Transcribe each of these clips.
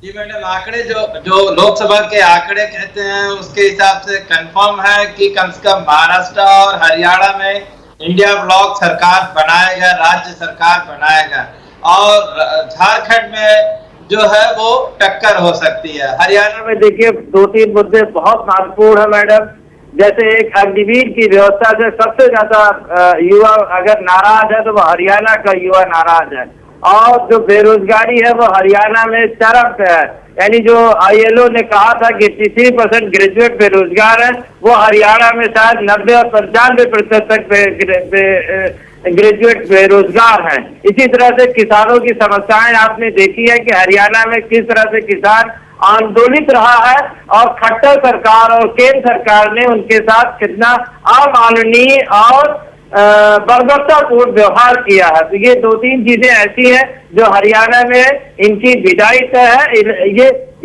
जी madam, आंकड़े जो जो लोकसभा के आंकड़े कहते हैं उसके हिसाब से कंफर्म है कि कम से कम महाराष्ट्र और हरियाणा में इंडिया ब्लॉक सरकार बनाएगा, राज्य सरकार बनाएगा। और झारखंड में जो है वो टक्कर हो सकती है। हरियाणा में देखिए 2-3 मुद्दे बहुत महत्वपूर्ण है मैडम। जैसे एक अग्निवीर की व्यवस्था से सबसे ज्यादा युवा अगर नाराज है तो वो हरियाणा का युवा नाराज है। और जो बेरोजगारी है वो हरियाणा में चरम पे है। यानी जो ILO ने कहा था कि 83% ग्रेजुएट बेरोजगार है, वो हरियाणा में शायद 90 और 95% तक ग्रेजुएट बेरोजगार हैं। इसी तरह से किसानों की समस्याएं आपने देखी है कि हरियाणा में किस तरह से किसान आंदोलित रहा है और खट्टर सरकार और केंद्र सरकार ने उनके साथ कितना अमानवीय और बर्बरतापूर्ण व्यवहार किया है। तो ये 2-3 चीजें ऐसी हैं जो हरियाणा में इनकी विदाई तय है।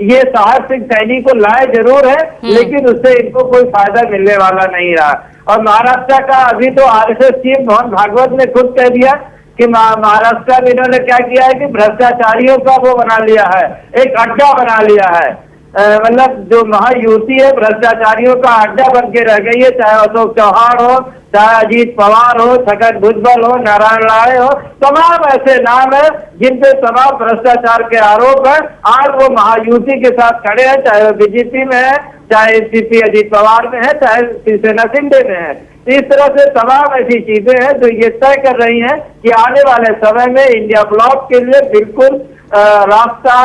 ये साहस सिंह सैनी को लाए जरूर है, लेकिन उससे इनको कोई फायदा मिलने वाला नहीं रहा। और महाराष्ट्र का अभी तो RSS चीफ मोहन भागवत ने खुद कह दिया कि महाराष्ट्र में इन्होंने क्या किया है कि भ्रष्टाचारियों का वो बना लिया है, एक अड्डा बना लिया है। मतलब जो महायुति है भ्रष्टाचारियों का अड्डा बन के रह गई है, चाहे अशोक चौहान हो, चाहे अजीत पवार हो, छगन भुजबल हो, नारायण राय हो, तमाम ऐसे नाम है जिन पे तमाम भ्रष्टाचार के आरोप है। आज वो महायुति के साथ खड़े हैं, चाहे वो BJP में है, चाहे NCP अजीत पवार में है, चाहे शिवसेना शिंदे में है। इस तरह से तमाम ऐसी चीजें हैं जो ये तय कर रही हैं कि आने वाले समय में इंडिया ब्लॉक के लिए बिल्कुल रास्ता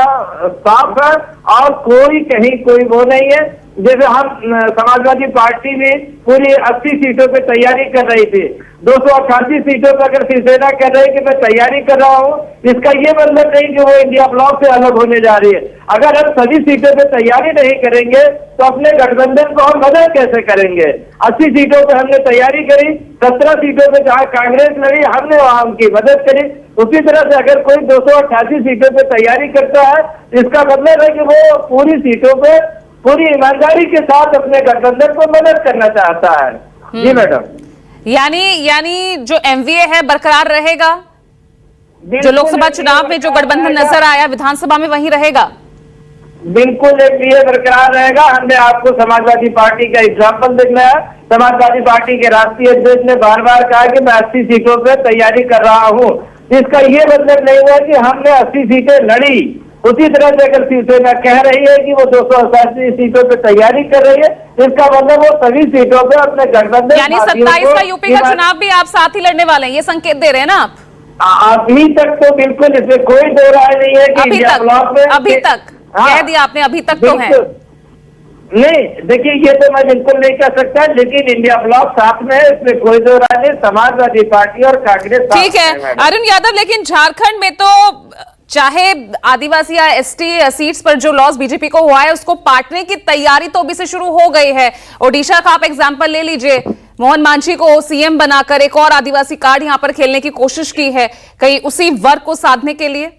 साफ है और कोई कहीं कोई वो नहीं है। जैसे हम समाजवादी पार्टी में पूरी 80 सीटों पे तैयारी कर रही थी, 288 सीटों पर अगर शिवसेना कह रही है कि मैं तैयारी कर रहा हूँ, इसका ये मतलब नहीं कि वो इंडिया ब्लॉक से अलग होने जा रही है। अगर हम सभी सीटों पे तैयारी नहीं करेंगे तो अपने गठबंधन को हम मदद कैसे करेंगे। 80 सीटों पे हमने तैयारी करी, 17 सीटों पे जहाँ कांग्रेस लड़ी हमने वहां उनकी मदद करी। उसी तरह से अगर कोई 288 सीटों पे तैयारी करता है, इसका मतलब है कि वो पूरी सीटों पे पूरी ईमानदारी के साथ अपने गठबंधन को मदद करना चाहता है। जी मैडम, यानी जो MVA है बरकरार रहेगा, जो लोकसभा चुनाव में जो गठबंधन नजर आया विधानसभा में वही रहेगा। बिल्कुल MVA बरकरार रहेगा। हमने आपको समाजवादी पार्टी का एग्जाम्पल दिखाया। समाजवादी पार्टी के राष्ट्रीय अध्यक्ष ने बार बार कहा कि मैं 80 सीटों पर तैयारी कर रहा हूँ। इसका ये मतलब नहीं हुआ कि हमने 80 सीटें लड़ी। उसी तरह से अगर शिवसेना कह रही है कि वो 288 सीटों पे तैयारी कर रही है, इसका मतलब वो सभी सीटों पे अपने गठबंधन यानी 27 का यूपी का चुनाव भी आप साथ ही लड़ने वाले हैं, ये संकेत दे रहे हैं ना आप? अभी तक तो बिल्कुल इसमें कोई दो राय नहीं है कि इंडिया ब्लॉक में अभी तक कह दिया आपने, अभी तक तो है नहीं। देखिए ये तो मैं बिल्कुल नहीं कह सकता, लेकिन इंडिया ब्लॉक साथ में है, इसमें कोई दो राय नहीं। समाजवादी पार्टी और कांग्रेस ठीक है अरुण यादव, लेकिन झारखंड में तो चाहे आदिवासी या ST सीट्स पर जो लॉस बीजेपी को हुआ है उसको पाटने की तैयारी तो अभी से शुरू हो गई है। ओडिशा का आप एग्जाम्पल ले लीजिए, मोहन मांझी को CM बनाकर एक और आदिवासी कार्ड यहां पर खेलने की कोशिश की है, कहीं उसी वर्ग को साधने के लिए।